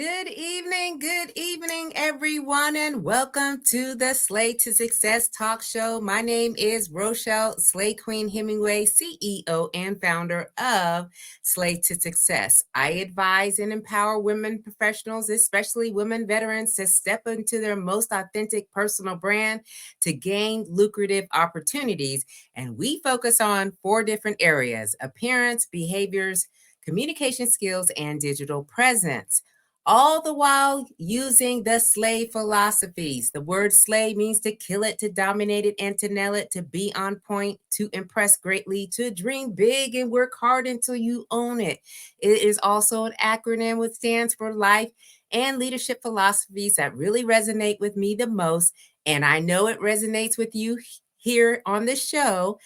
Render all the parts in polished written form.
Good evening, everyone, and welcome to the Slay to Success Talk Show. My name is Rochelle Slay Queen Hemingway, CEO and founder of Slay to Success. I advise and empower women professionals, especially women veterans, to step into their most authentic personal brand to gain lucrative opportunities. And we focus on 4 different areas: appearance, behaviors, communication skills, and digital presence, all the while using the slay philosophies. The word slay means to kill it, to dominate it, and to nail it, to be on point, to impress greatly, to dream big and work hard until you own it. It is also an acronym which stands for life and leadership philosophies that really resonate with me the most. And I know it resonates with you here on the show.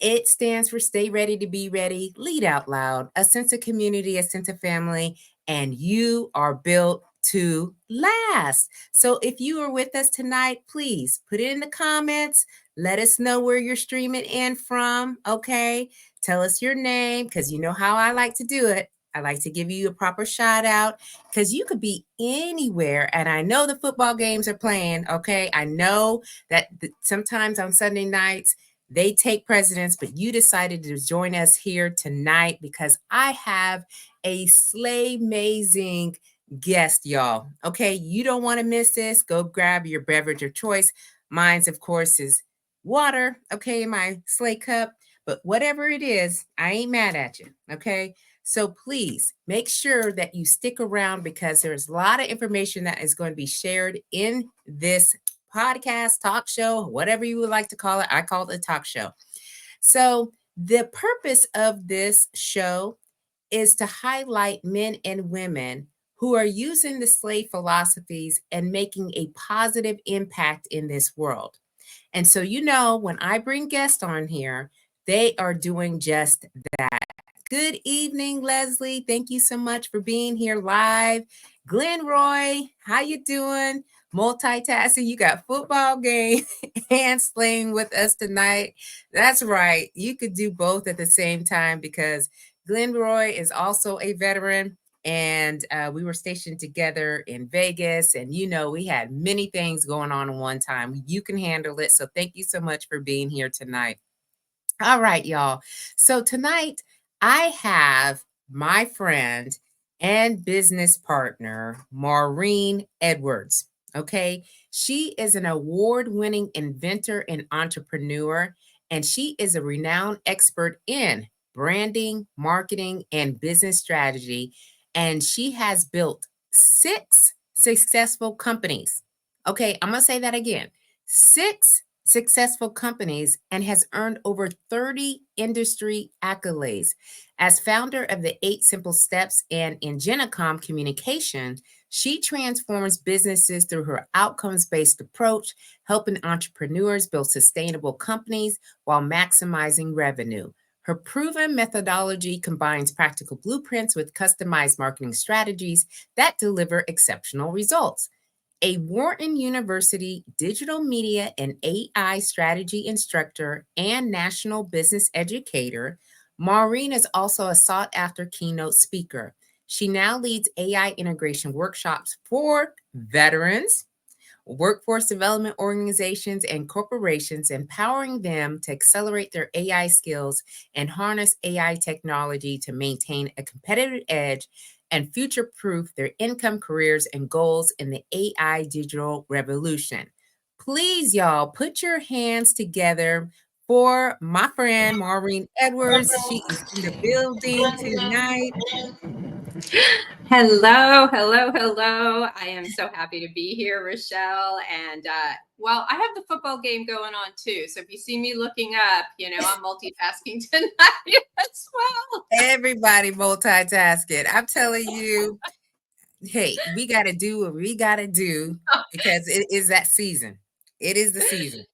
It stands for stay ready to be ready, lead out loud, a sense of community, a sense of family, and you are built to last. So if you are with us tonight, please put it in the comments. Let us know where you're streaming in from. Okay. Tell us your name, because you know how I like to do it. I like to give you a proper shout out because you could be anywhere. And I know the football games are playing. Okay. I know that sometimes on Sunday nights, they take precedence, but you decided to join us here tonight because I have a slay amazing guest, y'all. Okay, you don't want to miss this. Go grab your beverage of choice. Mine's, of course, is water. Okay, my slay cup. But whatever it is, I ain't mad at you. Okay. So please make sure that you stick around because there's a lot of information that is going to be shared in this podcast, talk show, whatever you would like to call it. I call it a talk show. So the purpose of this show is to highlight men and women who are using the slave philosophies and making a positive impact in this world. And so, when I bring guests on here, they are doing just that. Good evening, Leslie. Thank you so much for being here live. Glenn Roy, how you doing? Multitasking. You got football game and slaying with us tonight. That's right. You could do both at the same time because Glenn Roy is also a veteran. And we were stationed together in Vegas. And, we had many things going on at one time. You can handle it. So thank you so much for being here tonight. All right, y'all. So tonight, I have my friend and business partner, Maureen Edwards. Okay. She is an award winning inventor and entrepreneur, and she is a renowned expert in branding, marketing, and business strategy. And she has built 6 successful companies. Okay. I'm going to say that again: 6 successful companies, and has earned over 30 industry accolades. As founder of the 8 Simple Steps and Ingennicom Communication, she transforms businesses through her outcomes-based approach, helping entrepreneurs build sustainable companies while maximizing revenue. Her proven methodology combines practical blueprints with customized marketing strategies that deliver exceptional results. A Wharton University digital media and AI strategy instructor and national business educator, Maureen is also a sought-after keynote speaker. She now leads AI integration workshops for veterans, workforce development organizations, and corporations, empowering them to accelerate their AI skills and harness AI technology to maintain a competitive edge and future-proof their income, careers, and goals in the AI digital revolution. Please, y'all, put your hands together for my friend Maureen Edwards. She is in the building tonight. Hello, hello, hello. I am so happy to be here, Rochelle. And well, I have the football game going on too. So if you see me looking up, I'm multitasking tonight as well. Everybody multitasking. I'm telling you, hey, we got to do what we got to do because it is that season. It is the season.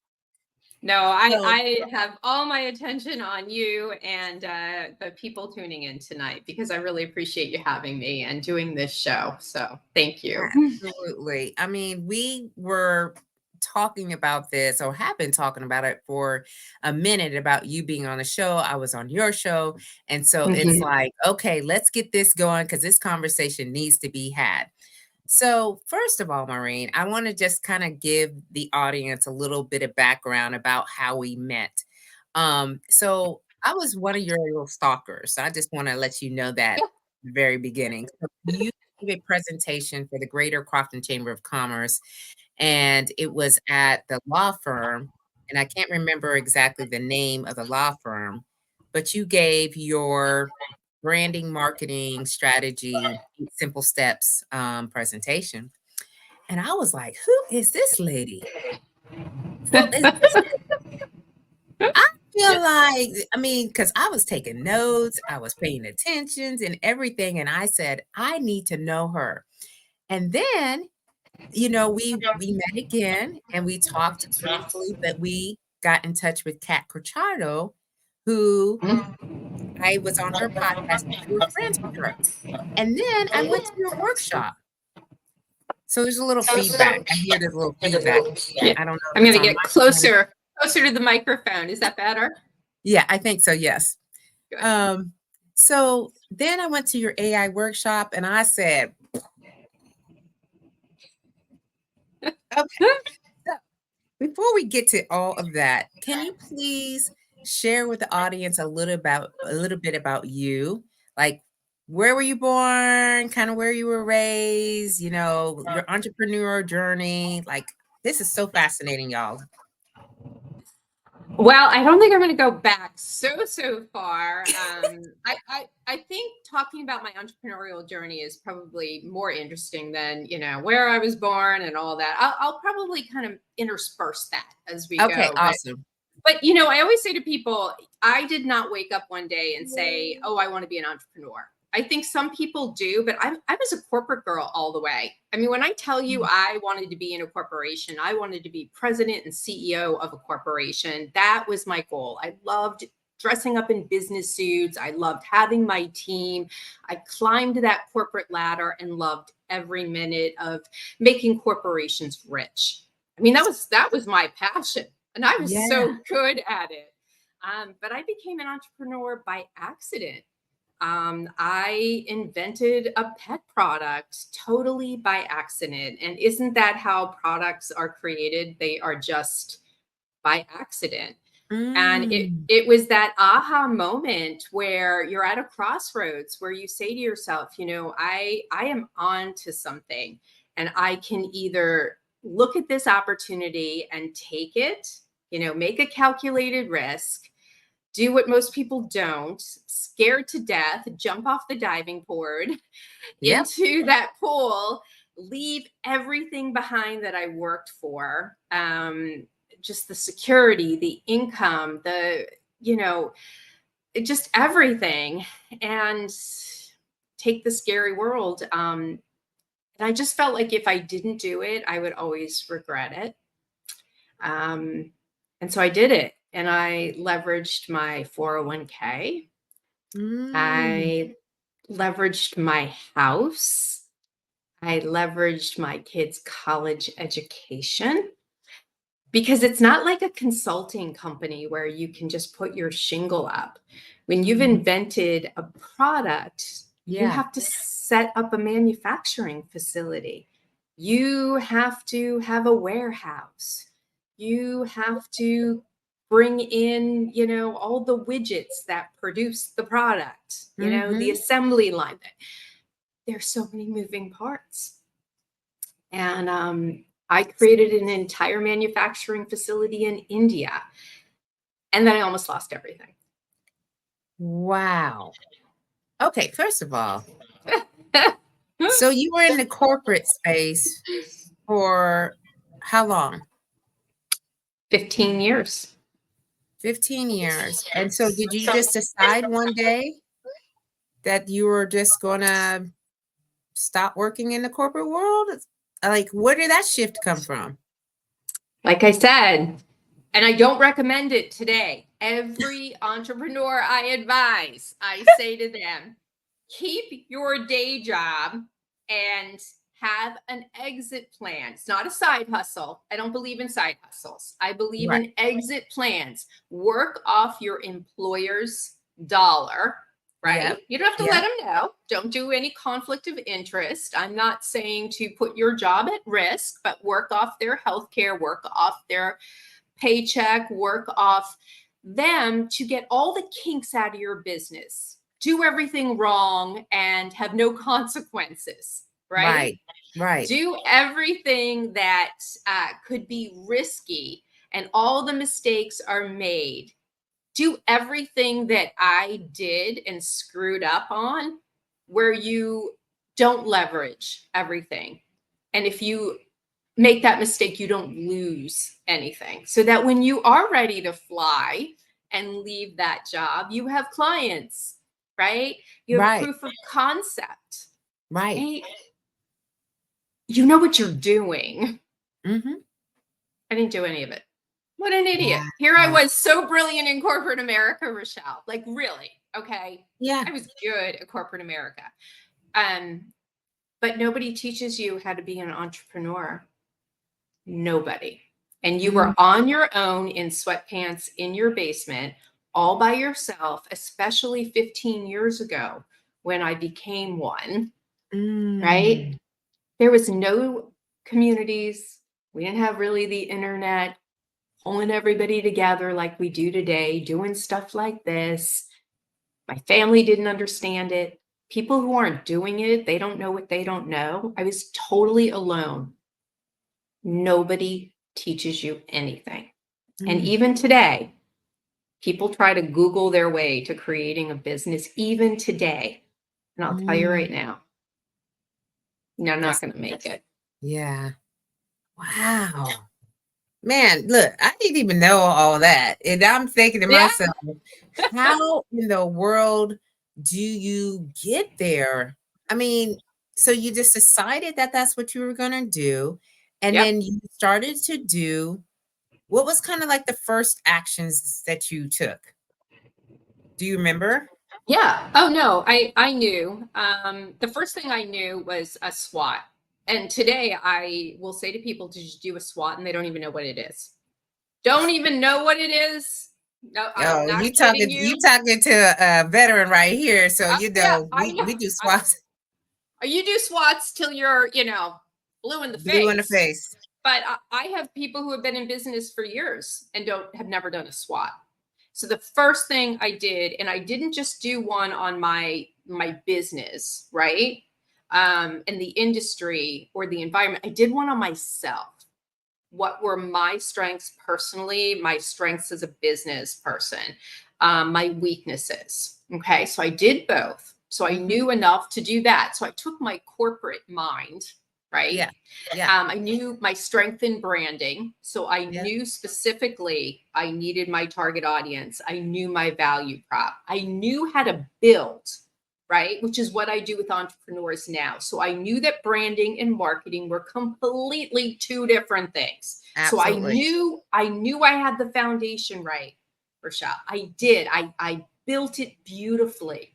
No, I have all my attention on you and the people tuning in tonight because I really appreciate you having me and doing this show. So thank you. Absolutely. I mean, we were talking about this or have been talking about it for a minute about you being on the show. I was on your show. And so it's like, okay, let's get this going because this conversation needs to be had. So, first of all, Maureen, I want to just kind of give the audience a little bit of background about how we met. So I was one of your little stalkers. So I just want to let you know that at the very beginning. So you gave a presentation for the Greater Crofton Chamber of Commerce, and it was at the law firm, and I can't remember exactly the name of the law firm, but you gave your branding, marketing strategy, 8 simple steps presentation. And I was like, who is this lady? Who is this? I feel like, I mean, because I was taking notes, I was paying attentions and everything. And I said, I need to know her. And then, we met again and we talked briefly, but we got in touch with Kat Corchado, who I was on her podcast and we were friends with her. And then I went to your workshop. So there's a little feedback. I hear there's a little feedback. Yeah. I don't know I'm if going it's to on get my side. closer to the microphone. Is that better? Yeah, I think so. Yes. Good. So then I went to your AI workshop and I said, okay, so before we get to all of that, can you please share with the audience a little bit about you? Like, where were you born, kind of where you were raised, your entrepreneur journey. Like, this is so fascinating, y'all. Well, I don't think I'm going to go back so far. I think talking about my entrepreneurial journey is probably more interesting than where I was born and all that. I'll probably kind of intersperse that as we Okay, go. awesome. But I always say to people, I did not wake up one day and say, "Oh, I want to be an entrepreneur." I think some people do, but I was a corporate girl all the way. I mean, when I tell you I wanted to be in a corporation, I wanted to be president and CEO of a corporation. That was my goal. I loved dressing up in business suits. I loved having my team. I climbed that corporate ladder and loved every minute of making corporations rich. I mean, that was my passion, and I was Yeah. so good at it. But I became an entrepreneur by accident. I invented a pet product totally by accident. And isn't that how products are created? They are just by accident. And Mm. it was that aha moment where you're at a crossroads where you say to yourself, I am on to something, and I can either look at this opportunity and take it, make a calculated risk, do what most people don't, scared to death, jump off the diving board Yep. into that pool, leave everything behind that I worked for. Just the security, the income, just everything, and take the scary world. And I just felt like if I didn't do it, I would always regret it. And so I did it, and I leveraged my 401k. Mm. I leveraged my house. I leveraged my kids' college education, because it's not like a consulting company where you can just put your shingle up. When you've invented a product, you Yeah. have to set up a manufacturing facility. You have to have a warehouse. You have to bring in, all the widgets that produce the product, the Mhm. assembly line. There's so many moving parts. And I created an entire manufacturing facility in India. And then I almost lost everything. Wow. Okay, first of all, so you were in the corporate space for how long? 15 years. 15 years. And so did you just decide one day that you were just gonna stop working in the corporate world? Like, where did that shift come from? Like I said, and I don't recommend it today. Every entrepreneur I advise, I say to them, keep your day job and have an exit plan. It's not a side hustle. I don't believe in side hustles. I believe Right. in exit plans. Work off your employer's dollar right? Yep. You don't have to let Yep. them know. Don't do any conflict of interest. I'm not saying to put your job at risk, but work off their healthcare, work off their paycheck, work off them to get all the kinks out of your business. Do everything wrong and have no consequences, right? Right. Right. Do everything that could be risky, and all the mistakes are made. Do everything that I did and screwed up on, where you don't leverage everything. And if you make that mistake, you don't lose anything. So that when you are ready to fly and leave that job, you have clients, right? You have Right. proof of concept. Right. Right? You know what you're doing. Mm-hmm. I didn't do any of it. What an idiot. Here I was, so brilliant in corporate America, Rochelle. Like, really, okay? Yeah. I was good at corporate America. But nobody teaches you how to be an entrepreneur. Nobody. And you were on your own in sweatpants in your basement, all by yourself, especially 15 years ago when I became one, right? There was no communities. We didn't have really the internet pulling everybody together like we do today, doing stuff like this. My family didn't understand it. People who aren't doing it, they don't know what they don't know. I was totally alone. Nobody teaches you anything. And even today, people try to Google their way to creating a business, even today. And I'll tell you right now, you're not going to make it. Yeah. Wow. Man, look, I didn't even know all that. And I'm thinking to Yeah. myself, how in the world do you get there? I mean, so you just decided that that's what you were going to do. And Yep. then you started to do what was kind of like the first actions that you took? Do you remember? Yeah. Oh no, I knew. The first thing I knew was a SWOT. And today I will say to people, did you do a SWOT? And they don't even know what it is. Don't even know what it is. No, I'm Oh, not you kidding talking you. you talking to a veteran right here. So Yeah, I know. we do swaps You do SWOTs till you're, blue in the blue in the face. face. But I have people who have been in business for years and have never done a SWOT. So the first thing I did, and I didn't just do one on my business, right? And the industry or the environment. I did one on myself. What were my strengths personally, my strengths as a business person, my weaknesses. Okay, so I did both. So I knew enough to do that. So I took my corporate mind, right? Yeah. Yeah. I knew my strength in branding. So I Yeah. knew specifically I needed my target audience. I knew my value prop. I knew how to build, right? Which is what I do with entrepreneurs now. So I knew that branding and marketing were completely two different things. So Absolutely. I knew I had the foundation right, Rochelle. I did. I built it beautifully.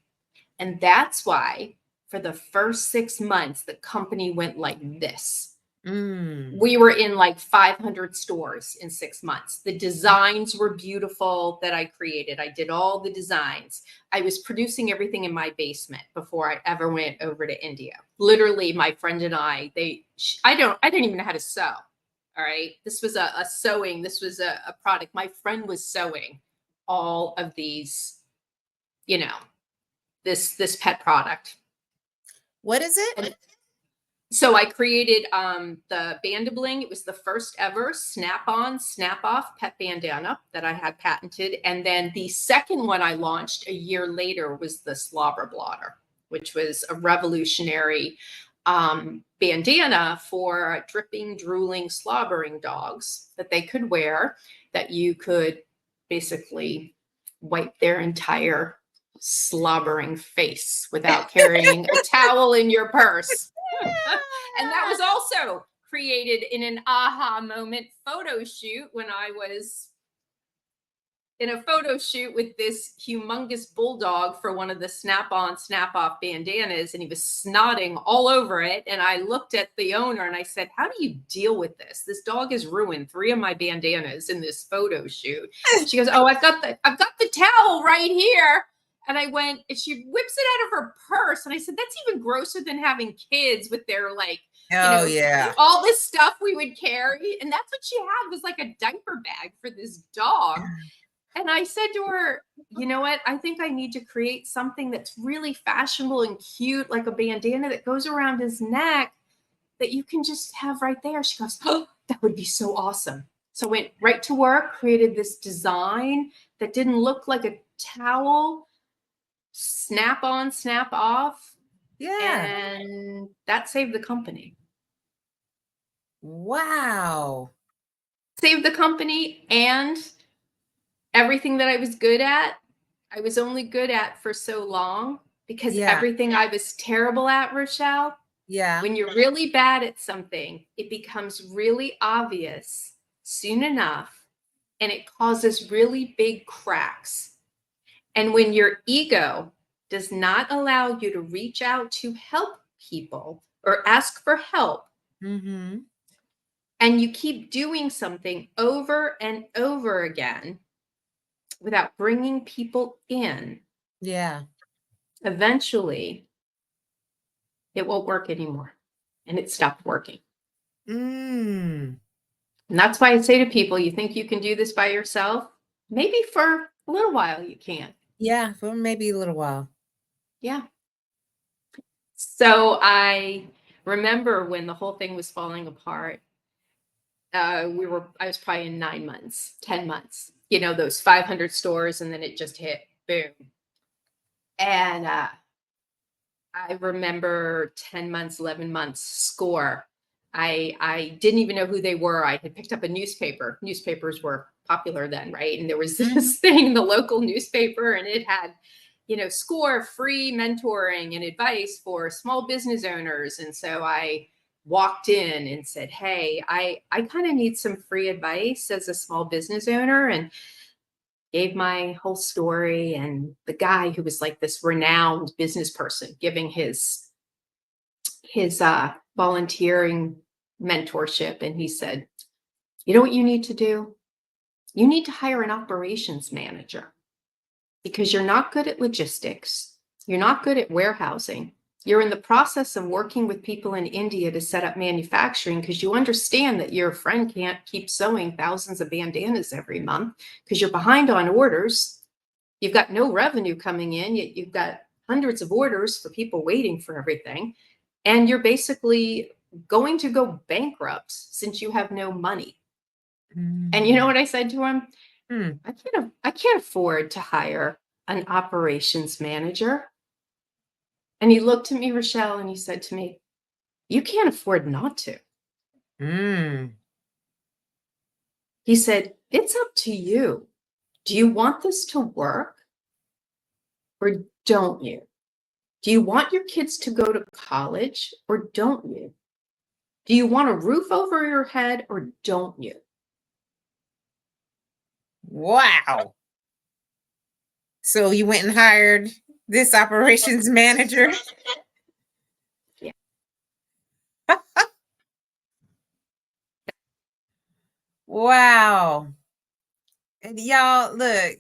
And that's why for the first 6 months, the company went like this. We were in like 500 stores in 6 months. The designs were beautiful that I created. I did all the designs. I was producing everything in my basement before I ever went over to India. Literally, my friend and I didn't even know how to sew. All right. This was a sewing. This was a product. My friend was sewing all of these, this pet product. What is it? And so I created the Bandabling. It was the first ever snap-on, snap-off pet bandana that I had patented. And then the second one I launched a year later was the Slobber Blotter, which was a revolutionary bandana for dripping, drooling, slobbering dogs that they could wear, that you could basically wipe their entire slobbering face without carrying a towel in your purse. And that was also created in an aha moment photo shoot when I was in a photo shoot with this humongous bulldog for one of the snap-on, snap-off bandanas, and he was snotting all over it. And I looked at the owner and I said, how do you deal with this? This dog has ruined 3 of my bandanas in this photo shoot. She goes, oh, I've got the towel right here. And I went, and she whips it out of her purse. And I said, that's even grosser than having kids with their like, Oh, yeah. all this stuff we would carry. And that's what she had, was like a diaper bag for this dog. And I said to her, you know what? I think I need to create something that's really fashionable and cute, like a bandana that goes around his neck that you can just have right there. She goes, oh, that would be so awesome. So I went right to work, created this design that didn't look like a towel, snap on, snap off. Yeah. And that saved the company. Wow. Saved the company, and everything that I was good at, I was only good at for so long, because Yeah. everything I was terrible at, Rochelle, Yeah. when you're really bad at something, it becomes really obvious soon enough, and it causes really big cracks. And when your ego does not allow you to reach out to help people or ask for help, Mm-hmm. and you keep doing something over and over again without bringing people in, Yeah. eventually it won't work anymore. And it stopped working. Mm. And that's why I say to people, you think you can do this by yourself? Maybe for a little while you can. Yeah, for maybe a little while. Yeah. So I remember when the whole thing was falling apart, I was probably in 9 months, 10 months, those 500 stores, and then it just hit, boom. And I remember 10 months, 11 months, Score. I didn't even know who they were. I had picked up a newspaper. Newspapers were popular then, right? And there was this thing, the local newspaper, and it had, Score free mentoring and advice for small business owners. And so I walked in and said, hey, I kind of need some free advice as a small business owner, and gave my whole story. And the guy, who was like this renowned business person, giving his volunteering mentorship, and he said, you know what you need to do? You need to hire an operations manager, because you're not good at logistics. You're not good at warehousing. You're in the process of working with people in India to set up manufacturing, because you understand that your friend can't keep sewing thousands of bandanas every month because you're behind on orders. You've got no revenue coming in, yet you've got hundreds of orders for people waiting for everything. And you're basically going to go bankrupt since you have no money. And you know what I said to him? I can't afford to hire an operations manager. And he looked at me, Rochelle, and he said to me, you can't afford not to. He said, it's up to you. Do you want this to work, or don't you? Do you want your kids to go to college, or don't you? Do you want a roof over your head, or don't you? Wow. So you went and hired this operations manager? Yeah. Wow. And y'all, look,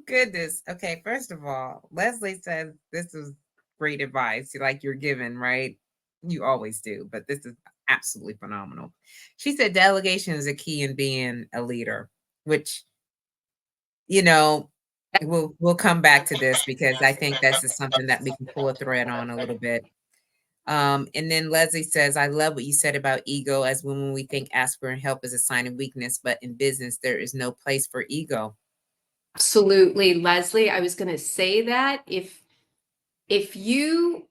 goodness. Okay, first of all, Leslie says this is great advice, like you're given, right? You always do, but this is absolutely phenomenal. She said delegation is a key in being a leader, which, we'll come back to this, because I think this is something that we can pull a thread on a little bit. And then Leslie says, I love what you said about ego, as when we think ask for help is a sign of weakness, but in business, there is no place for ego. Absolutely, Leslie. I was going to say that if you,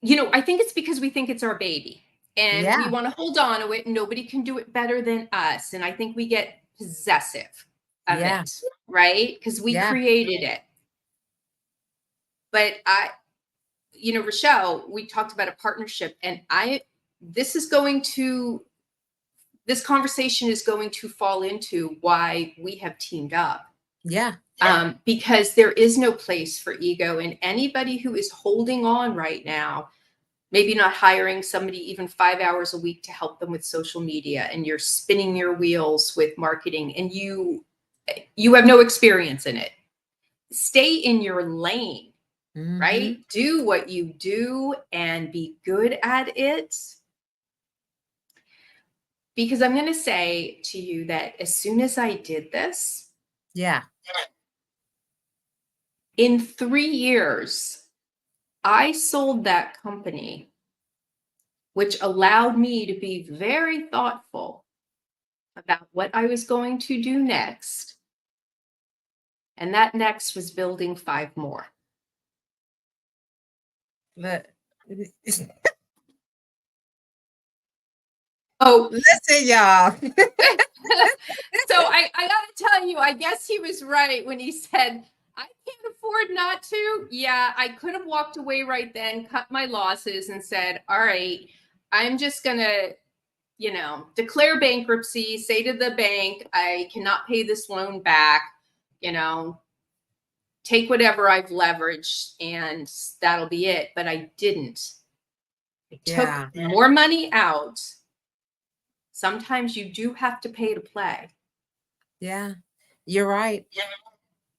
I think it's because we think it's our baby and we Yeah. want to hold on to it, and nobody can do it better than us. And I think we get possessive of Yeah. it, right? Because we Yeah. created it. But Rochelle, we talked about a partnership, and this conversation is going to fall into why we have teamed up. Yeah. Because there is no place for ego, and anybody who is holding on right now, maybe not hiring somebody even 5 hours a week to help them with social media, and you're spinning your wheels with marketing, and you have no experience in it. Stay in your lane. Mm-hmm. right? Do what you do and be good at it. Because I'm going to say to you that as soon as I did this, Yeah. in 3 years, I sold that company, which allowed me to be very thoughtful about what I was going to do next. And that next was building 5 more. But Oh, listen, y'all. so I got to tell you, I guess he was right when he said, I can't afford not to. Yeah, I could have walked away right then, cut my losses, and said, all right, I'm just going to, declare bankruptcy, say to the bank, I cannot pay this loan back, you know, take whatever I've leveraged and that'll be it. But I didn't. I took more money out. Sometimes you do have to pay to play. Yeah, you're right.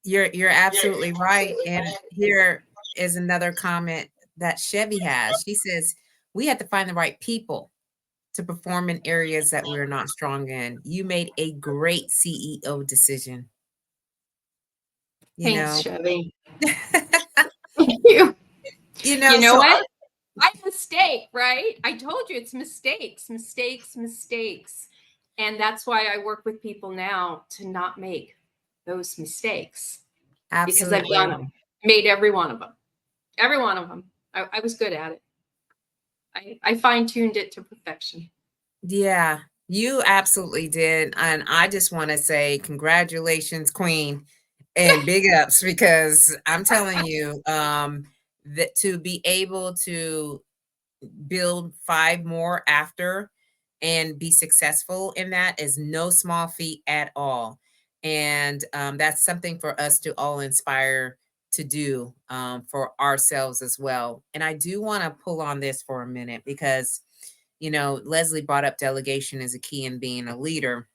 You're absolutely right. And here is another comment that Chevy has. She says, we had to find the right people to perform in areas that we're not strong in. You made a great CEO decision. You Thanks, know, Chevy. Thank you. You know so what? I mistake, right? I told you it's mistakes, mistakes, mistakes. And that's why I work with people now to not make those mistakes because I've absolutely. done them, made every one of them. Every one of them. I was good at it. I fine tuned it to perfection. Yeah, you absolutely did. And I just want to say congratulations, Queen, and big ups because I'm telling you, that to be able to build 5 more after and be successful in that is no small feat at all. And that's something for us to all inspire to do, for ourselves as well. And I do want to pull on this for a minute because, Leslie brought up delegation as a key in being a leader.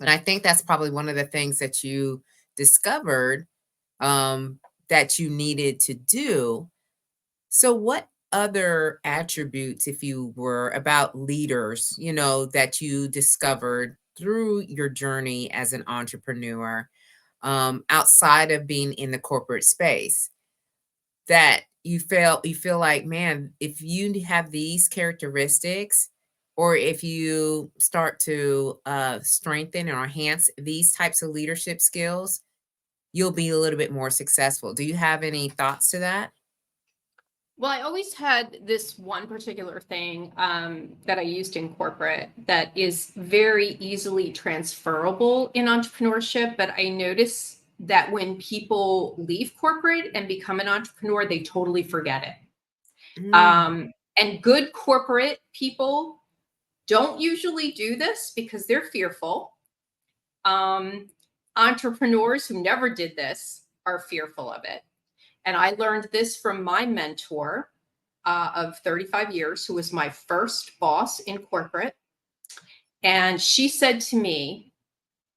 And I think that's probably one of the things that you discovered, that you needed to do. So, what other attributes, if you were about leaders, that you discovered through your journey as an entrepreneur, outside of being in the corporate space, that you feel like, man, if you have these characteristics, or if you start to strengthen or enhance these types of leadership skills, you'll be a little bit more successful. Do you have any thoughts to that? Well, I always had this one particular thing that I used in corporate that is very easily transferable in entrepreneurship. But I notice that when people leave corporate and become an entrepreneur, they totally forget it. Mm, And good corporate people don't usually do this because they're fearful. Um, Entrepreneurs who never did this are fearful of it. And I learned this from my mentor of 35 years, who was my first boss in corporate. And she said to me,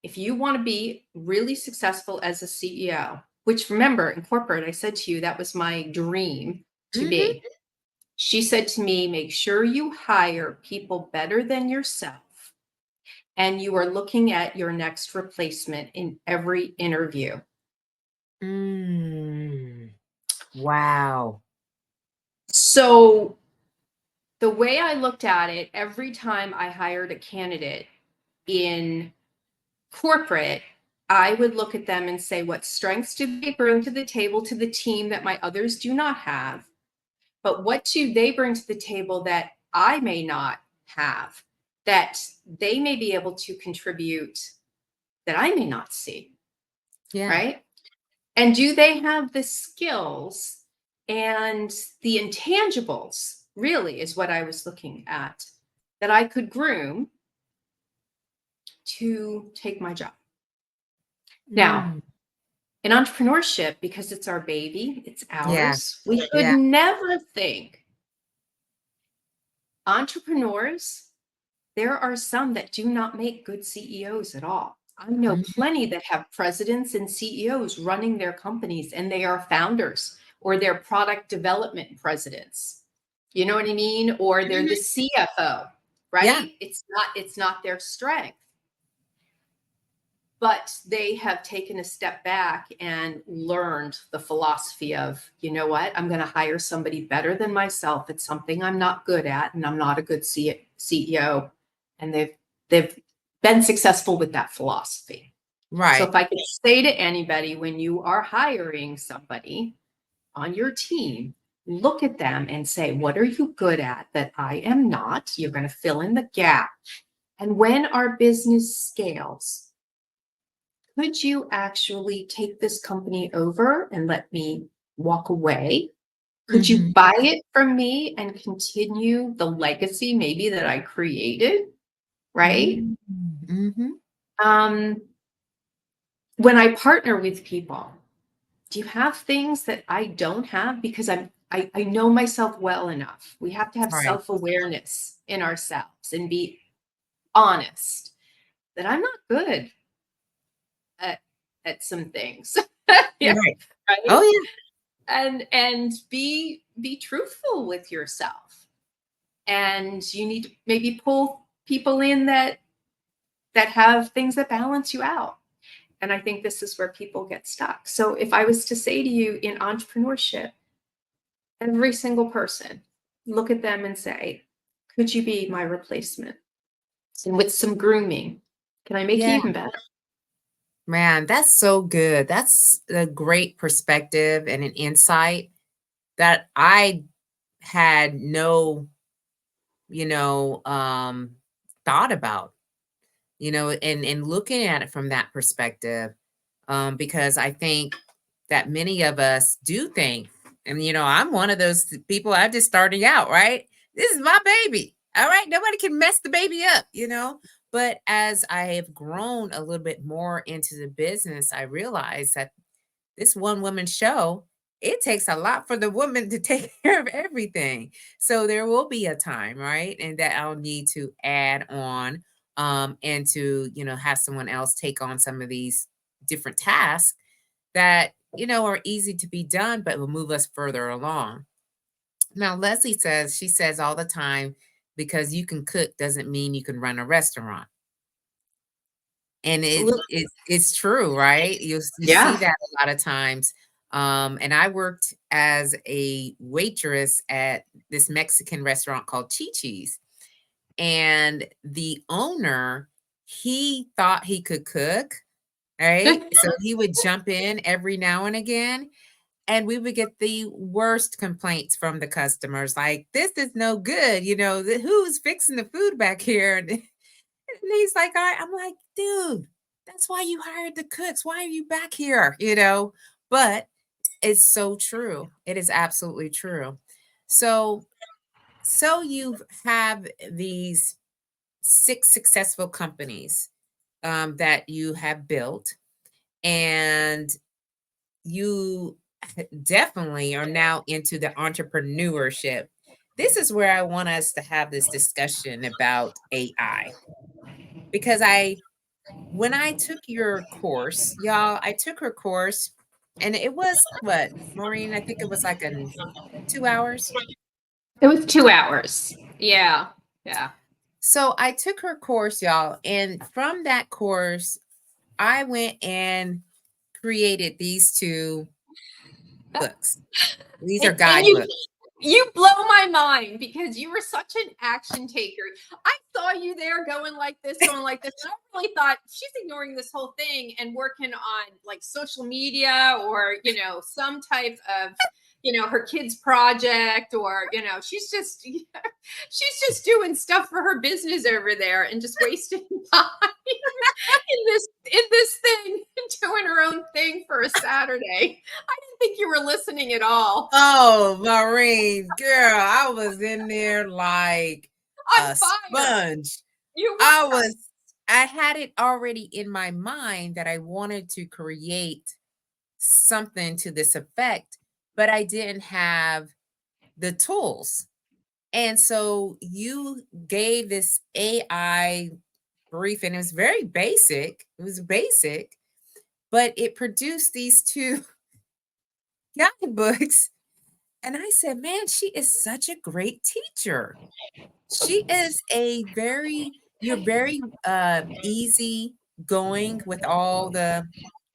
if you want to be really successful as a CEO, which remember in corporate, I said to you, that was my dream to mhm. be. She said to me, make sure you hire people better than yourself. And you are looking at your next replacement in every interview. Mm. Wow. So the way I looked at it, every time I hired a candidate in corporate, I would look at them and say, what strengths do they bring to the table to the team that my others do not have? But what do they bring to the table that I may not have, that they may be able to contribute that I may not see? Yeah. Right. And do they have the skills and the intangibles, really, is what I was looking at, that I could groom to take my job? Now, Mm. in entrepreneurship, because it's our baby, it's Yeah. ours, we could Yeah. never think. Entrepreneurs, there are some that do not make good CEOs at all. I know Mhm. plenty that have presidents and CEOs running their companies, and they are founders. or they're product development presidents. You know what I mean? Or they're the CFO, right? Yeah. It's not their strength. But they have taken a step back and learned the philosophy of, you know what, I'm going to hire somebody better than myself. It's something I'm not good at, and I'm not a good CEO. And they've been successful with that philosophy. Right. So if I could say to anybody, when you are hiring somebody on your team, look at them and say, what are you good at that I am not? You're going to fill in the gap. And when our business scales, could you actually take this company over and let me walk away? Could you buy it from me and continue the legacy maybe that I created? Right? When I partner with people, do you have things that I don't have? Because I know myself well enough. We have to have Right. self-awareness in ourselves and be honest that I'm not good at some things. Yeah, Right. right? Oh, yeah. And be truthful with yourself. And you need to maybe pull people in that have things that balance you out. And I think this is where people get stuck. So if I was to say to you, in entrepreneurship, every single person, look at them and say, could you be my replacement? And with some grooming, can I make you Yeah. even better? Man, that's so good. That's a great perspective and an insight that I had no, thought about, and looking at it from that perspective, because I think that many of us do think, and I'm one of those people. I'm just starting out, right? This is my baby. All right, nobody can mess the baby up. But as I have grown a little bit more into the business, I realize that this one woman show, it takes a lot for the woman to take care of everything. So there will be a time, right? And that I'll need to add on, and to, have someone else take on some of these different tasks that, are easy to be done, but will move us further along. Now, Leslie says, she says all the time, because you can cook doesn't mean you can run a restaurant. And Absolutely. it's true, right? You see Yeah. that a lot of times. And I worked as a waitress at this Mexican restaurant called Chi-Chi's. And the owner, he thought he could cook, right? So he would jump in every now and again, and we would get the worst complaints from the customers, like, this is no good, who's fixing the food back here? And he's like, I'm like, dude, that's why you hired the cooks. Why are you back here? But it's so true. It is absolutely true. So, you have these 6 successful companies, that you have built, and you definitely are now into the entrepreneurship. This is where I want us to have this discussion about AI, because when I took your course, y'all, I took her course, and it was what, Maureen? I think it was like 2 hours. It was 2 hours. Yeah. Yeah. So I took her course, y'all, and from that course, I went and created these 2 books. These are And you guidebooks. blow my mind because you were such an action taker. I saw you there going like this, going like this. And I really thought she's ignoring this whole thing and working on like social media or, some type of, her kid's project, or, she's just doing stuff for her business over there and just wasting time in this thing, doing her own thing for a Saturday. I didn't think you were listening at all. Oh, Maureen, girl, I was in there like On a fire. sponge. You were. I had it already in my mind that I wanted to create something to this effect, but I didn't have the tools. And so you gave this AI brief, and it was very basic. It was basic, but it produced these 2 guidebooks. And I said, man, she is such a great teacher. She is you're very easy going with all the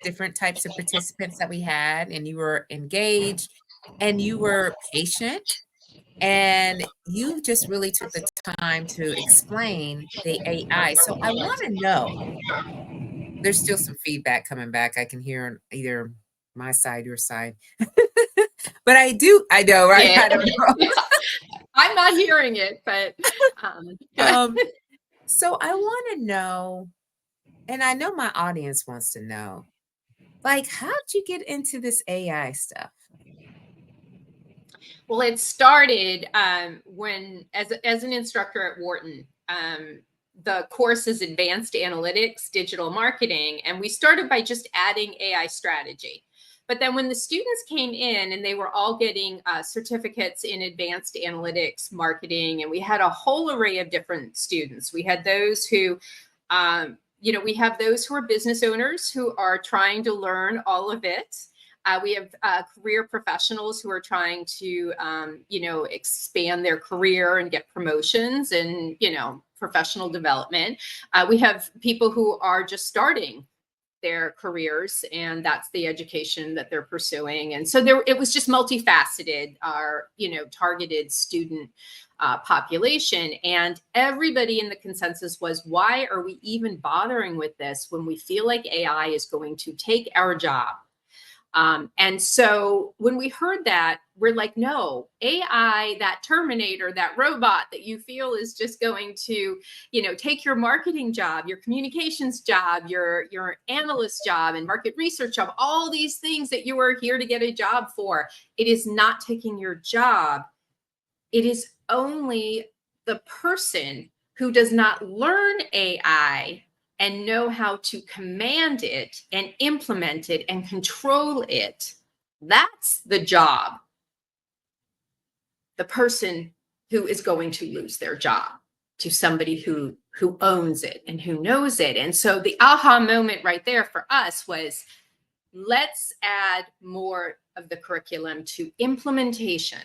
different types of participants that we had, and you were engaged and you were patient, and you just really took the time to explain the AI. So I want to know, there's still some feedback coming back. I can hear on either my side, your side. But I know, right? Yeah. I don't know. I'm not hearing it, but um, Um, so I want to know, and I know my audience wants to know, like, how'd you get into this AI stuff? well, it started when, as an instructor at Wharton, the course is Advanced Analytics, Digital Marketing, and we started by just adding AI strategy. But then when the students came in and they were all getting certificates in advanced analytics marketing, and we had a whole array of different students. We had those who, we have those who are business owners who are trying to learn all of it. We have career professionals who are trying to, expand their career and get promotions and, professional development. We have people who are just starting their careers, and that's the education that they're pursuing. And so it was just multifaceted, our targeted student population. And everybody in the consensus was, why are we even bothering with this when we feel like AI is going to take our job? And so when we heard that, we're like, no, AI, that Terminator, that robot that you feel is just going to, take your marketing job, your communications job, your analyst job and market research job, all these things that you are here to get a job for. It is not taking your job. It is only the person who does not learn AI and know how to command it and implement it and control it. That's the job. The person who is going to lose their job to somebody who owns it and who knows it. And so the aha moment right there for us was, let's add more of the curriculum to implementation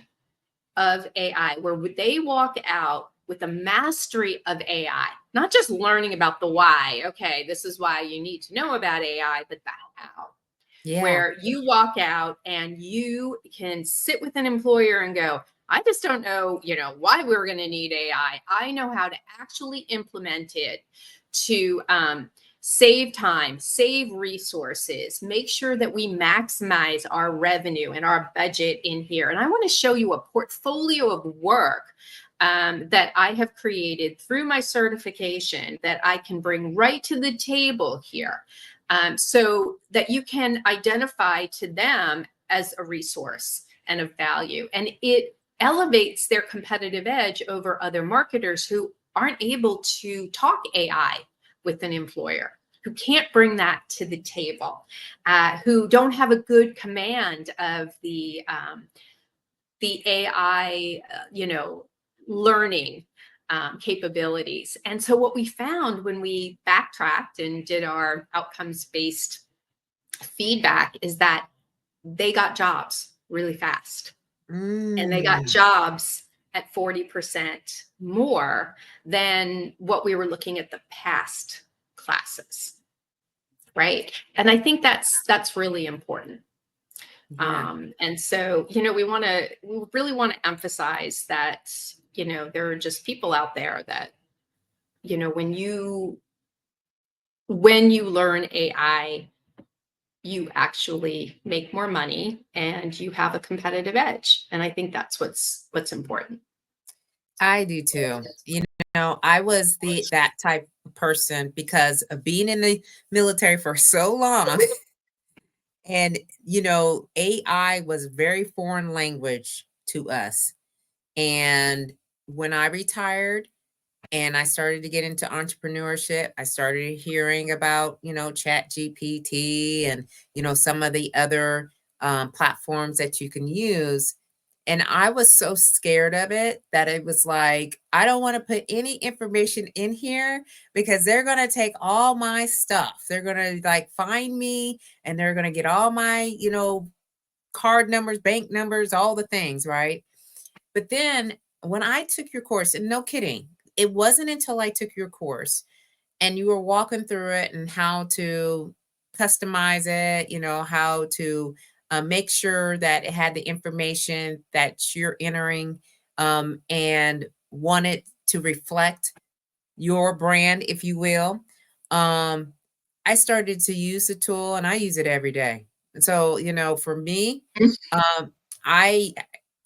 of AI, where they walk out with a mastery of AI, not just learning about the why. Okay, this is why you need to know about AI, but the how. Yeah. Where you walk out and you can sit with an employer and go, I just don't know, why we're going to need AI. I know how to actually implement it to save time, save resources, make sure that we maximize our revenue and our budget in here. And I want to show you a portfolio of work that I have created through my certification that I can bring right to the table here, so that you can identify to them as a resource and of value. And it elevates their competitive edge over other marketers who aren't able to talk AI with an employer, who can't bring that to the table, who don't have a good command of the AI, learning capabilities. And so what we found when we backtracked and did our outcomes-based feedback is that they got jobs really fast. And they got Mm. jobs at 40% more than what we were looking at the past classes. Right. And I think that's really important. Yeah. And so, we really want to emphasize that, there are just people out there that, when you learn AI, you actually make more money and you have a competitive edge. And I think that's what's important. I do too. I was that type of person because of being in the military for so long. And, AI was very foreign language to us. And when I retired and I started to get into entrepreneurship, I started hearing about, Chat GPT and, some of the other platforms that you can use. And I was so scared of it that it was like, I don't want to put any information in here because they're going to take all my stuff. They're going to like find me and they're going to get all my, card numbers, bank numbers, all the things, right? But then when I took your course, and no kidding, it wasn't until I took your course and you were walking through it and how to customize it, how to make sure that it had the information that you're entering, and want it to reflect your brand, if you will. Um, I started to use the tool and I use it every day. And so, for me, um, I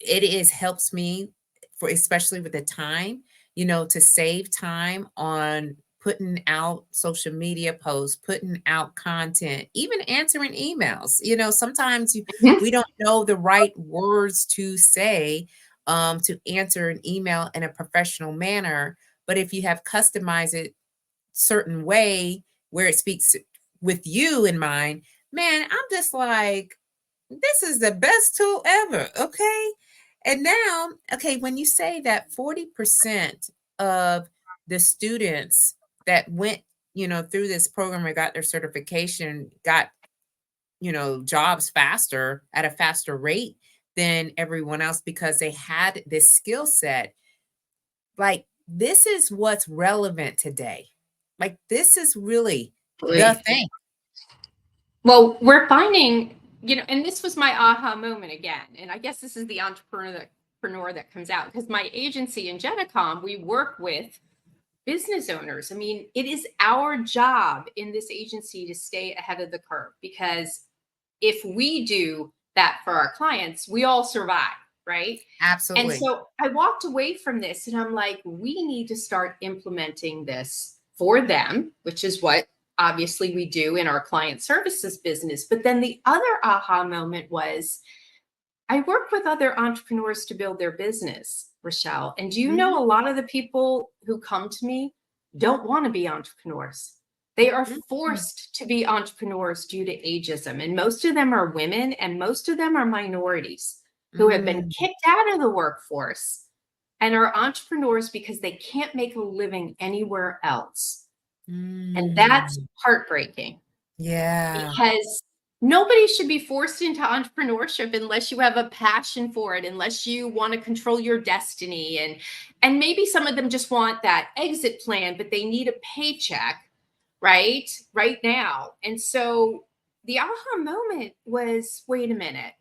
it is helps me for especially with the time, to save time on putting out social media posts, putting out content, even answering emails. Sometimes Mhm. we don't know the right words to say, to answer an email in a professional manner. But if you have customized it certain way where it speaks with you in mind, man, I'm just like, this is the best tool ever. Okay. And now, okay, when you say that 40% of the students that went, through this program and got their certification, got, jobs faster at a faster rate than everyone else because they had this skill set. Like, this is what's relevant today. Like, this is really the Absolutely. thing. Well, we're finding, and this was my aha moment again. And I guess this is the entrepreneur that comes out because my agency Ingennicom, we work with business owners. I mean, it is our job in this agency to stay ahead of the curve because if we do that for our clients, we all survive, right? And Absolutely. so I walked away from this and I'm like, we need to start implementing this for them, which is what obviously we do in our client services business. But then the other aha moment was I work with other entrepreneurs to build their business, Rochelle. And do you know Mhm, a lot of the people who come to me don't want to be entrepreneurs? They are mhm, forced to be entrepreneurs due to ageism. And most of them are women and most of them are minorities who have been mm, kicked out of the workforce and are entrepreneurs because they can't make a living anywhere else. And that's mm. heartbreaking Yeah. because nobody should be forced into entrepreneurship unless you have a passion for it, unless you want to control your destiny. And maybe some of them just want that exit plan, but they need a paycheck right now. And so the aha moment was, wait a minute,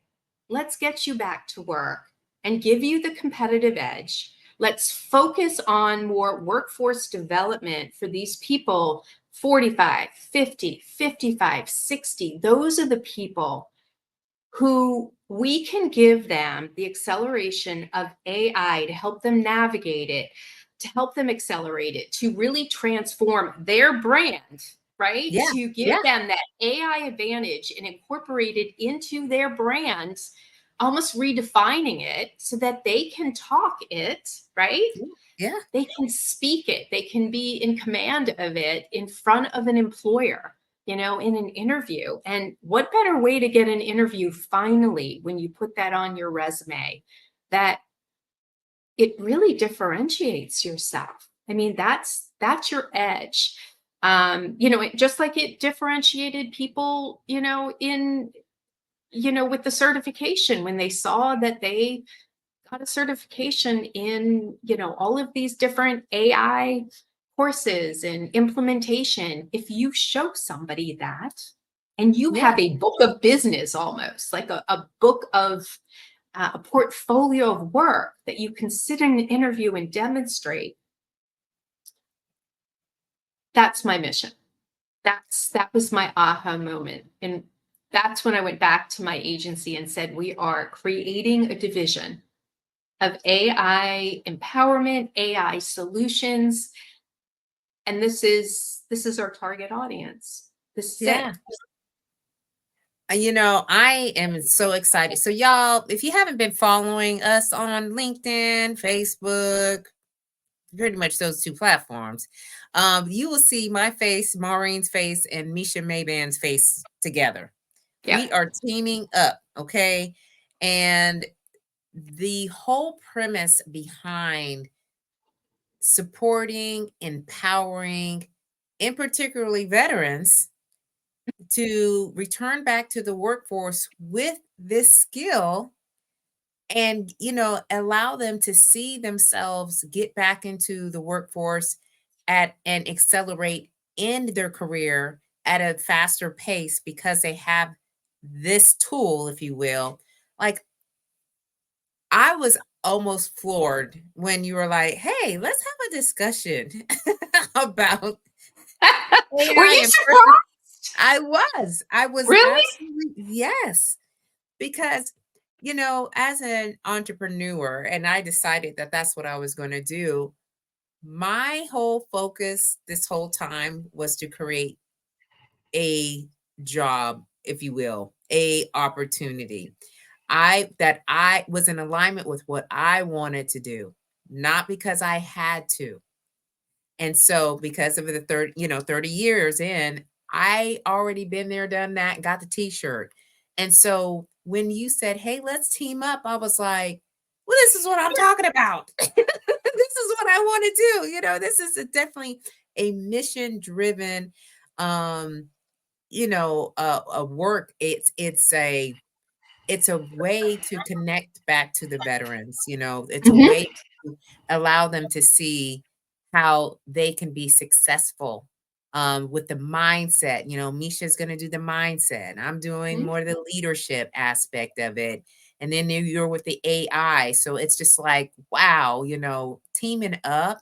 let's get you back to work and give you the competitive edge. Let's focus on more workforce development for these people 45, 50, 55, 60. Those are the people who we can give them the acceleration of AI to help them navigate it, to help them accelerate it, to really transform their brand, right? Yeah. To give Yeah. them that AI advantage and incorporate it into their brand, almost redefining it so that they can talk it, right? Yeah. Yeah. They can speak it, they can be in command of it in front of an employer, in an interview. And what better way to get an interview finally when you put that on your resume that it really differentiates yourself. I mean, that's your edge. Just like it differentiated people, with the certification when they saw that they got a certification in, all of these different AI courses and implementation. If you show somebody that and you Yeah. have a book of business, almost like a book of a portfolio of work that you can sit in an interview and demonstrate, that's my mission. That was my aha moment. And that's when I went back to my agency and said, we are creating a division of AI empowerment, AI solutions, and this is our target audience. This is Yeah. it. I am so excited. So, y'all, if you haven't been following us on LinkedIn, Facebook, pretty much those two platforms, you will see my face, Maureen's face, and Misha Mayban's face together. Yeah. We are teaming up, okay? And the whole premise behind supporting, empowering, and particularly veterans to return back to the workforce with this skill and, allow them to see themselves get back into the workforce at and accelerate in their career at a faster pace because they have this tool, if you will. Like, I was almost floored when you were like, "Hey, let's have a discussion about Were AI you and person." surprised? I was Really? absolutely, yes, because, as an entrepreneur, and I decided that that's what I was gonna do, my whole focus this whole time was to create a job, if you will, a opportunity. I was in alignment with what I wanted to do, not because I had to. And so because of the 30 years in, I already been there, done that, got the t-shirt. And so when you said, "Hey, let's team up," I was like, "Well, this is what I'm talking about." This is what I want to do. This is definitely a mission driven a work. It's a way to connect back to the veterans. It's a Mhm. way to allow them to see how they can be successful with the mindset. Misha's going to do the mindset. I'm doing Mhm. more the leadership aspect of it. And then you're with the AI. So it's just like, wow, teaming up,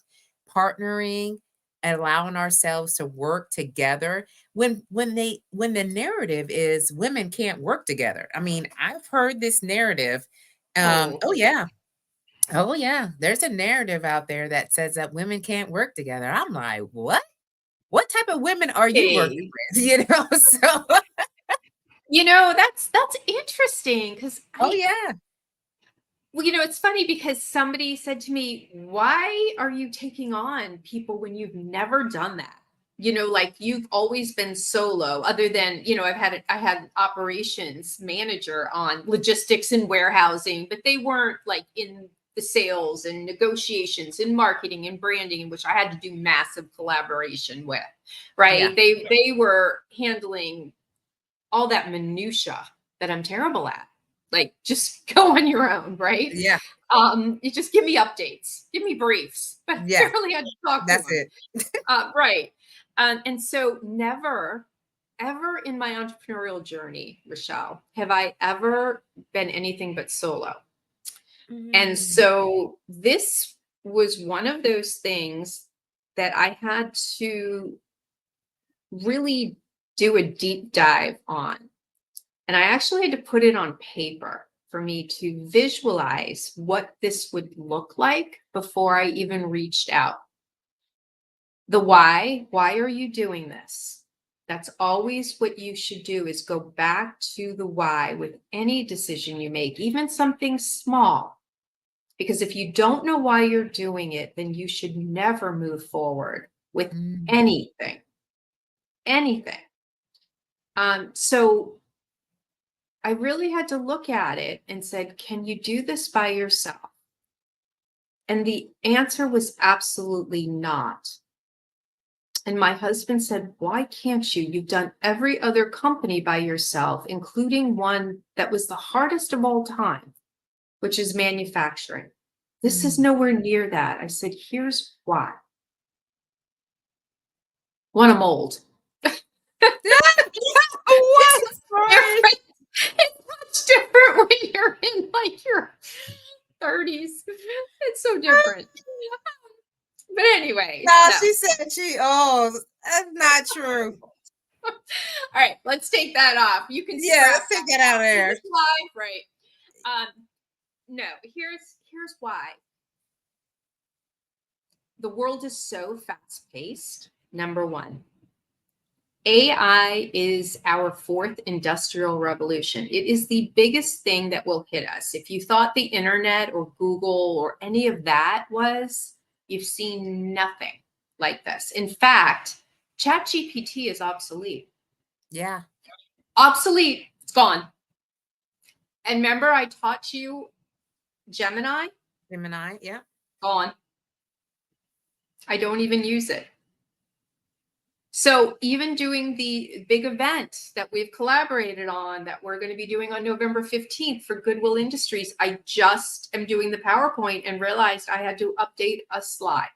partnering, and allowing ourselves to work together when the narrative is women can't work together. I mean, I've heard this narrative. Oh, Oh yeah. Oh yeah. There's a narrative out there that says that women can't work together. I'm like, what? What type of women are you working hey. with? So That's interesting because oh yeah. it's funny because somebody said to me, "Why are you taking on people when you've never done that?" Like you've always been solo, other than, I had operations manager on logistics and warehousing, but they weren't like in the sales and negotiations and marketing and branding, in which I had to do massive collaboration with, Yeah. right? They were handling all that minutia that I'm terrible at. Like, just go on your own, right? Yeah. You just give me updates, give me briefs, but Yeah. barely had to talk to That's them. it. Right. And so never, ever in my entrepreneurial journey, Rochelle, have I ever been anything but solo. And Mm. so this was one of those things that I had to really do a deep dive on. And I actually had to put it on paper for me to visualize what this would look like before I even reached out. The why are you doing this? That's always what you should do, is go back to the why with any decision you make, even something small. Because if you don't know why you're doing it, then you should never move forward with Mm. anything. Anything. So I really had to look at it and said, can you do this by yourself? And the answer was absolutely not. And my husband said, why can't you? You've done every other company by yourself, including one that was the hardest of all time, which is manufacturing. This is Mm. nowhere near that. I said, here's why. One, I'm old. What? It's Sorry. different. It's much different when you're in like your 30s. It's so different. But anyway, No, no. she said that's not true. All right, let's take that off. You can Yeah, scrap let's that take that out of out. It there. was live, right? Um, no, here's why. The world is so fast paced. Number one, AI is our fourth industrial revolution. It is the biggest thing that will hit us. If you thought the internet or Google or any of that was, you've seen nothing like this. In fact, ChatGPT is obsolete. Yeah. Obsolete. It's gone. And remember, I taught you Gemini? Gemini. Yeah. Gone. I don't even use it. So even doing the big event that we've collaborated on that we're going to be doing on November 15th for Goodwill Industries, I just am doing the PowerPoint and realized I had to update a slide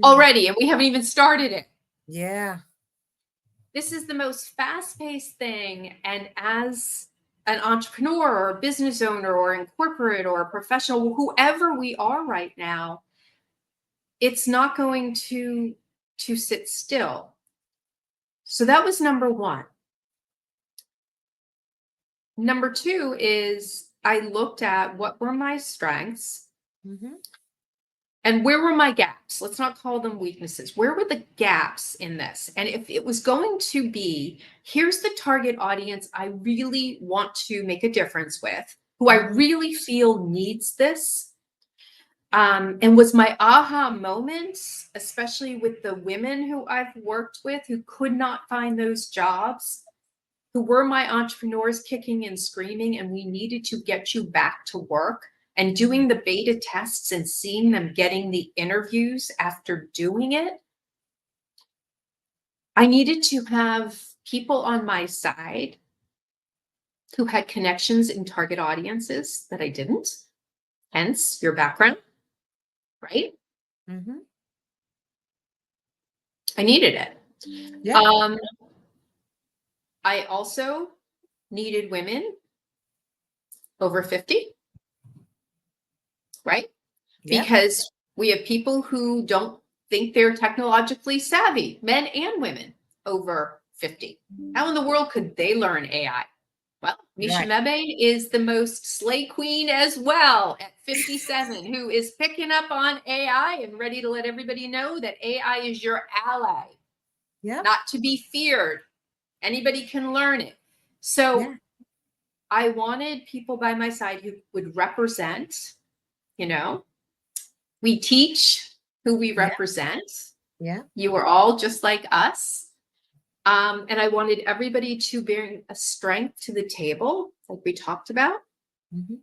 already, and we haven't even started it. Yeah. This is the most fast-paced thing, and as an entrepreneur or a business owner or in corporate or a professional, whoever we are right now, it's not going to sit still. So that was number one. Number two is I looked at what were my strengths and where were my gaps. Let's not call them weaknesses. Where were the gaps in this? And if it was going to be, here's the target audience I really want to make a difference with, who I really feel needs this. And was my aha moments, especially with the women who I've worked with who could not find those jobs, who were my entrepreneurs kicking and screaming, and we needed to get you back to work, and doing the beta tests and seeing them getting the interviews after doing it. I needed to have people on my side who had connections in target audiences that I didn't, hence your background, right? I needed it. Yeah. I also needed women over 50, right? Yeah. Because we have people who don't think they're technologically savvy, men and women over 50. How in the world could they learn AI? Well, Misha Mebe is the most slay queen as well at 57, who is picking up on AI and ready to let everybody know that AI is your ally, not to be feared. Anybody can learn it. So I wanted people by my side who would represent, we teach who we represent. Yeah. You are all just like us. And I wanted everybody to bring a strength to the table, like we talked about. And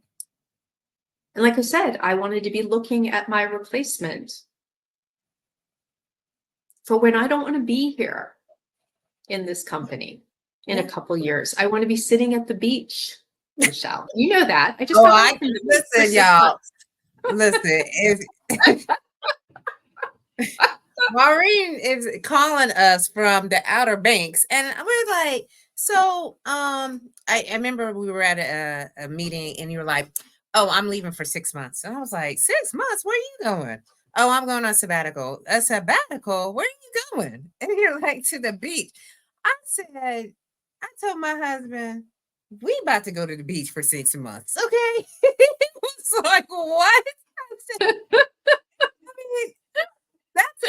like I said, I wanted to be looking at my replacement for when I don't want to be here in this company in a couple years. I want to be sitting at the beach, Michelle. You know that. I just got back from the beach for 6 months. Listen, if Maureen is calling us from the Outer Banks, and we're like, so I remember we were at a meeting, and you were like, "Oh, I'm leaving for 6 months," and I was like, "6 months? Where are you going?" "Oh, I'm going on sabbatical." "A sabbatical? Where are you going?" And you're like, "To the beach." I said, I told my husband, "We about to go to the beach for 6 months, okay?" He was like, "What?" I said, I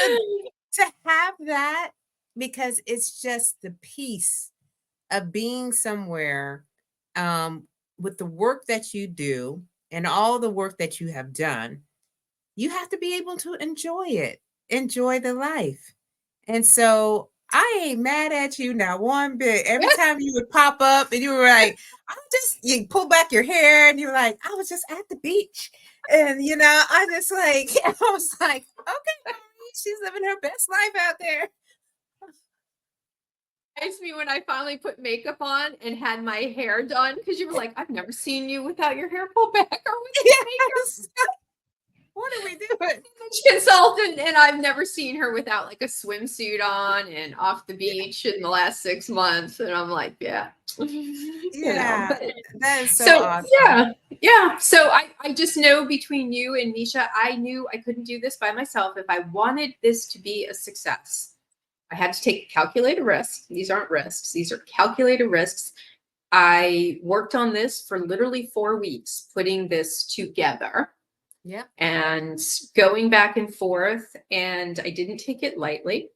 mean, to have that, because it's just the peace of being somewhere with the work that you do and all the work that you have done. You have to be able to enjoy it, enjoy the life. And so I ain't mad at you now one bit. Every time you would pop up and you were like, you pull back your hair and you're like, "I was just at the beach." And, I just like, I was like, okay, she's living her best life out there. Reminds me when I finally put makeup on and had my hair done, because you were like, "I've never seen you without your hair pulled back or with makeup." What are we doing? Consultant, and I've never seen her without like a swimsuit on and off the beach in the last 6 months. And I'm like, yeah. But that is so awesome. Yeah. So I just know between you and Misha, I knew I couldn't do this by myself. If I wanted this to be a success, I had to take calculated risks. These aren't risks. These are calculated risks. I worked on this for literally 4 weeks, putting this together. And going back and forth, and I didn't take it lightly.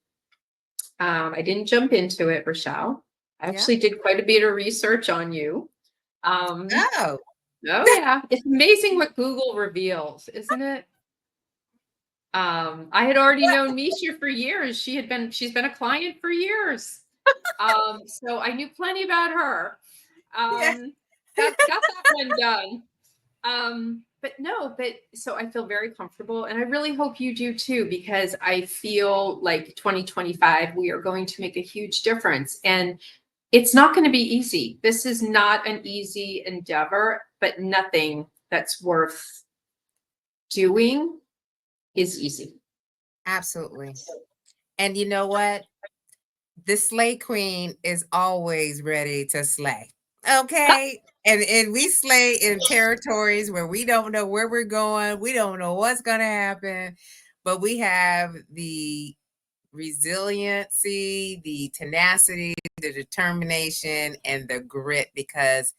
I didn't jump into it, Rochelle. I actually did quite a bit of research on you. Oh yeah, it's amazing what Google reveals, isn't it? I had already known Misha for years. She's been a client for years. So I knew plenty about her. Got that one done. But so I feel very comfortable, and I really hope you do too, because I feel like 2025 we are going to make a huge difference, and it's not going to be easy. This is not an easy endeavor, but nothing that's worth doing is easy. Absolutely. And you know what? The slay queen is always ready to slay. Okay. And we slay in territories where we don't know where we're going. We don't know what's going to happen, but we have the resiliency, the tenacity, the determination, and the grit because,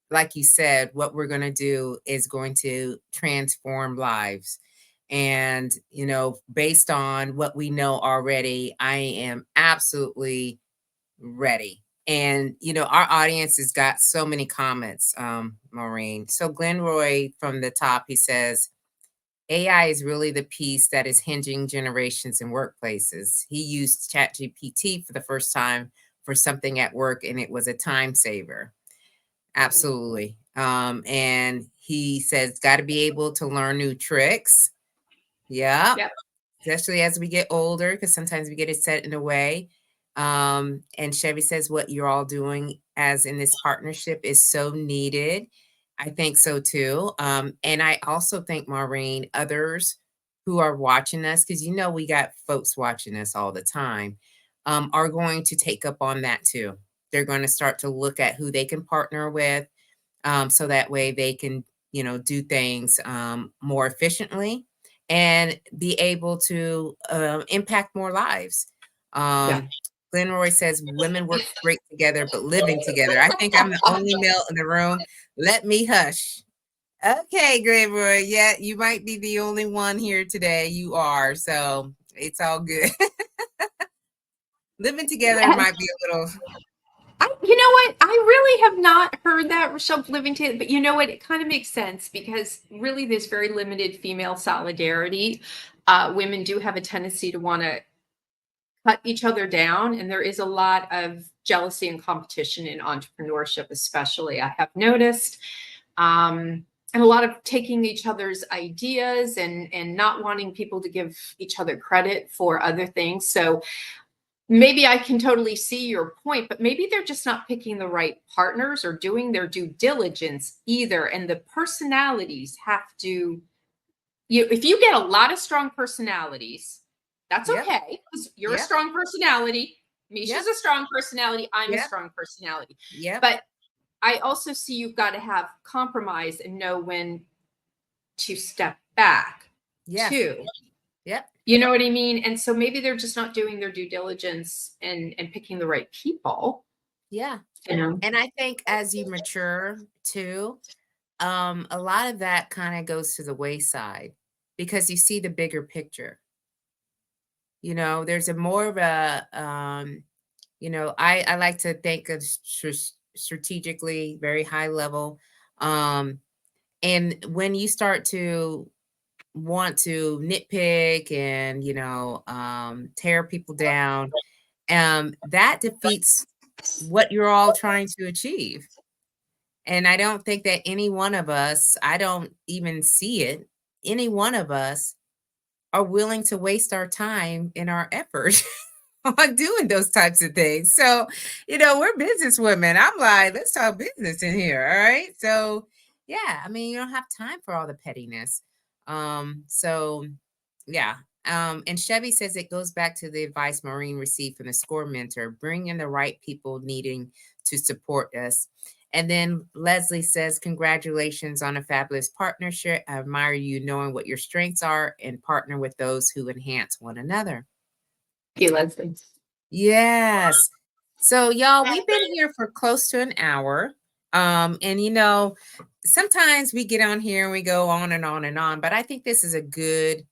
like you said, what we're going to do is going to transform lives. And, based on what we know already, I am absolutely ready. And, our audience has got so many comments, Maureen. So Glenroy from the top, he says, AI is really the piece that is hinging generations in workplaces. He used ChatGPT for the first time for something at work, and it was a time saver. Absolutely. And he says, got to be able to learn new tricks. Yeah. Yep. Especially as we get older, because sometimes we get it set in a way. And Chevy says, what you're all doing as in this partnership is so needed. I think so too. And I also think, Maureen, others who are watching us, because we got folks watching us all the time, are going to take up on that too. They're going to start to look at who they can partner with, so that way they can, do things more efficiently and be able to impact more lives. Yeah. Glenroy says women work great together, but living together. I think I'm the only male in the room. Let me hush. Okay, Glenroy. Yeah, you might be the only one here today. You are. So it's all good. Living together might be a little. You know what? I really have not heard that, Rochelle, living together, but you know what? It kind of makes sense because really there's very limited female solidarity. Women do have a tendency to want to cut each other down, and there is a lot of jealousy and competition in entrepreneurship, especially, I have noticed. And a lot of taking each other's ideas and not wanting people to give each other credit for other things. So maybe I can totally see your point, but maybe they're just not picking the right partners or doing their due diligence either. And the personalities have to, if you get a lot of strong personalities, that's Yep. okay because you're a Yep. strong personality. Yep. Misha's a strong personality. I'm a Yep. strong personality. Yep. But I also see you've got to have compromise and know when to step back Yes. too. Yep. You know what I mean? And so maybe they're just not doing their due diligence and picking the right people. Yeah. You know? And I think as you mature too, a lot of that kind of goes to the wayside because you see the bigger picture. There's a more of a, I like to think of strategically, very high level. And when you start to want to nitpick and, tear people down, that defeats what you're all trying to achieve. And I don't think that any one of us, I don't even see it, any one of us are willing to waste our time and our effort on doing those types of things. So, we're business women. I'm like, let's talk business in here. All right. So, yeah, I mean, you don't have time for all the pettiness. So yeah. And Chevy says it goes back to the advice Maureen received from the SCORE mentor, bring in the right people needing to support us. And then Leslie says, congratulations on a fabulous partnership. I admire you knowing what your strengths are and partner with those who enhance one another. Thank you, Leslie. Yes. So y'all, we've been here for close to an hour. And sometimes we get on here and we go on and on and on, but I think this is a good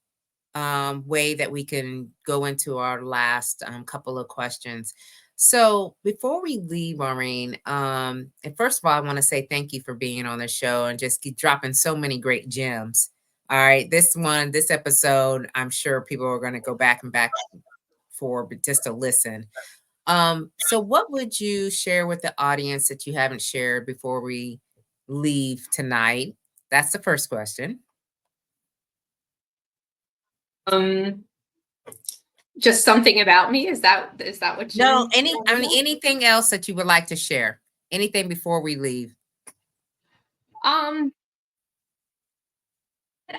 way that we can go into our last couple of questions. So before we leave, Maureen, and first of all, I want to say thank you for being on the show and just keep dropping so many great gems. All right, this episode, I'm sure people are going to go back and back for but just to listen. So what would you share with the audience that you haven't shared before we leave tonight? That's the first question. Just something about me. Is that what you? No, anything else that you would like to share? Anything before we leave? I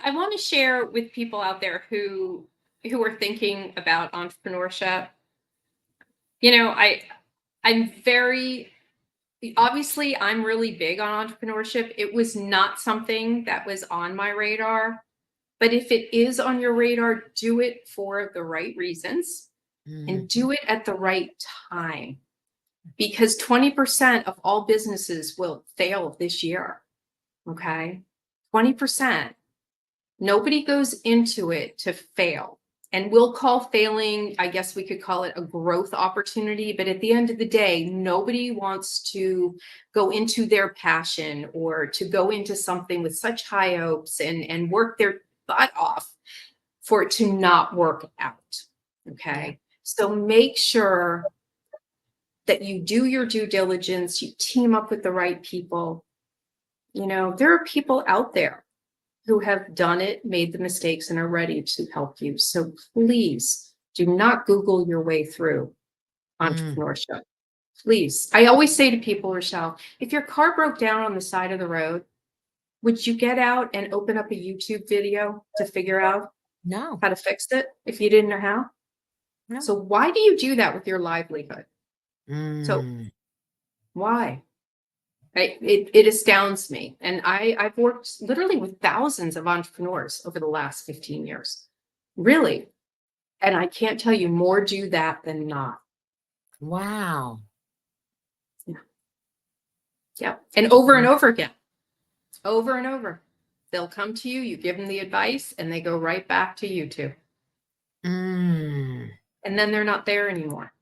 want to share with people out there who are thinking about entrepreneurship. You know, I'm very obviously I'm really big on entrepreneurship. It was not something that was on my radar, but if it is on your radar, do it for the right reasons and do it at the right time, because 20% of all businesses will fail this year. Okay, 20%. Nobody goes into it to fail. And we'll call failing, I guess we could call it a growth opportunity. But at the end of the day, nobody wants to go into their passion or to go into something with such high hopes and work their butt off for it to not work out. Okay. Yeah. So make sure that you do your due diligence, you team up with the right people. You know, there are people out there who have done it, made the mistakes, and are ready to help you. So please do not Google your way through entrepreneurship. Please. I always say to people, Rochelle, if your car broke down on the side of the road, would you get out and open up a YouTube video to figure out No. how to fix it if you didn't know how? No. So why do you do that with your livelihood? So why? It astounds me. And I've worked literally with thousands of entrepreneurs over the last 15 years. Really. And I can't tell you, more do that than not. Wow. Yeah. Yeah. And over again. Over and over. They'll come to you, you give them the advice, and they go right back to you too. And then they're not there anymore.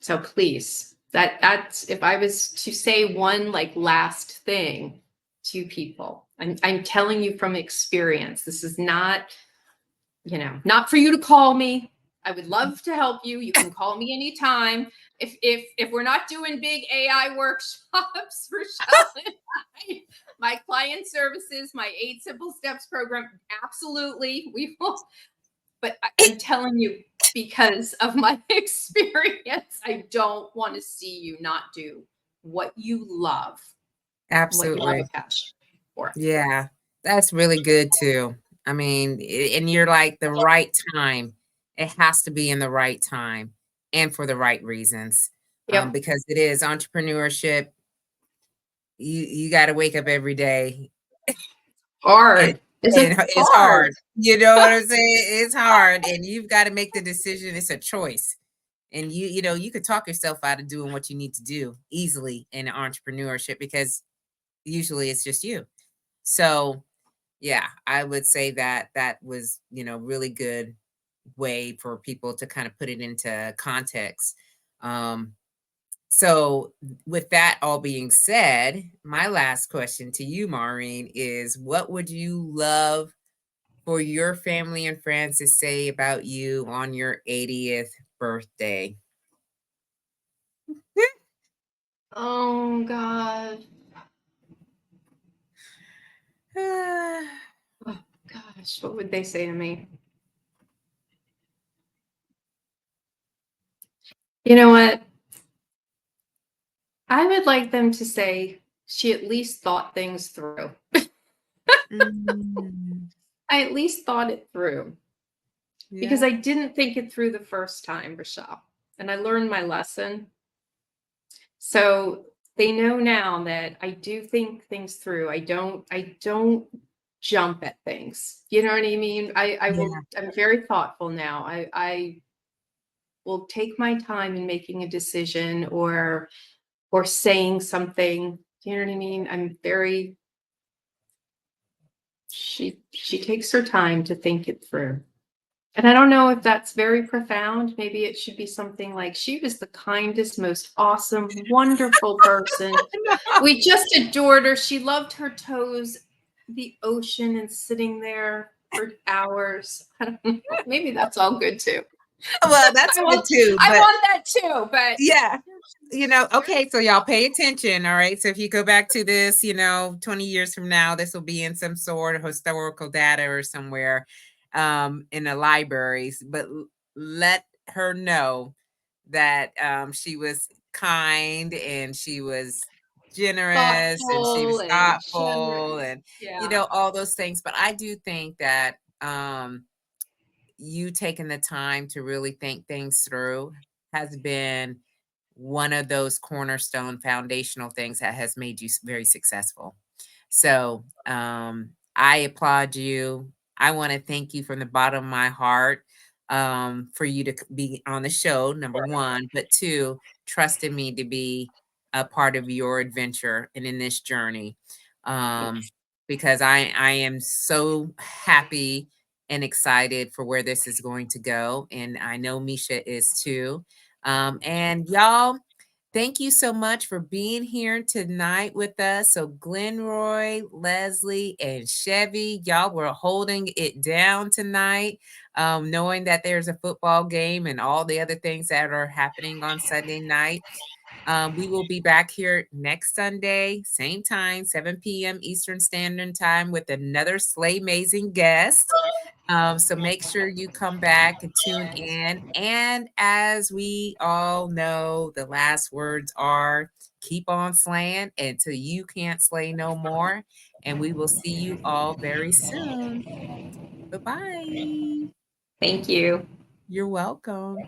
So please, that's if I was to say one like last thing to people, I'm telling you from experience. This is not, you know, not for you to call me. I would love to help you. You can call me anytime. If we're not doing big AI workshops, Rochelle and my client services, my 8 Simple Steps program, absolutely, we will. But I'm telling you, because of my experience, I don't want to see you not do what you love. Absolutely. What you have a passion for. Yeah, that's really good too. I mean, and you're like the right time. It has to be in the right time and for the right reasons. Yep. Because it is entrepreneurship. You got to wake up every day. Hard. It's hard. You know what I'm saying? It's hard, and you've got to make the decision. It's a choice, and you know you could talk yourself out of doing what you need to do easily in entrepreneurship because usually it's just you. So, yeah, I would say that that was, you know, really good way for people to kind of put it into context. So with that all being said, my last question to you, Maureen, is what would you love for your family and friends to say about you on your 80th birthday? Oh God. Oh gosh, what would they say to me? You know what? I would like them to say she at least thought things through. I at least thought it through. Because I didn't think it through the first time, Rochelle, and I learned my lesson. So they know now that I do think things through. I don't jump at things. You know what I mean? I'm very thoughtful now. I will take my time in making a decision or saying something. Do you know what I mean? I'm very she takes her time to think it through. And I don't know if that's very profound. Maybe it should be something like, she was the kindest, most awesome, wonderful person. We just adored her. She loved her toes, the ocean, and sitting there for hours. I don't know. Maybe that's all good too. Well, that's good too. I want that too, but yeah, Okay, so y'all pay attention, all right? So if you go back to this, 20 years from now, this will be in some sort of historical data or somewhere in the libraries, but let her know that she was kind and she was generous and she Thoughtful was and thoughtful generous. and Yeah. all those things. But I do think that you taking the time to really think things through has been one of those cornerstone foundational things that has made you very successful. So I applaud you. I want to thank you from the bottom of my heart for you to be on the show, number one, but two, trusting me to be a part of your adventure and in this journey. Um, because I am so happy and excited for where this is going to go. And I know Misha is too. And y'all, thank you so much for being here tonight with us. So Glenroy, Leslie, and Chevy, y'all were holding it down tonight, knowing that there's a football game and all the other things that are happening on Sunday night. We will be back here next Sunday, same time, 7 p.m. Eastern Standard Time with another Slay Amazing guest. So make sure you come back and tune in. And as we all know, the last words are keep on slaying until you can't slay no more. And we will see you all very soon. Bye bye. Thank you. You're welcome.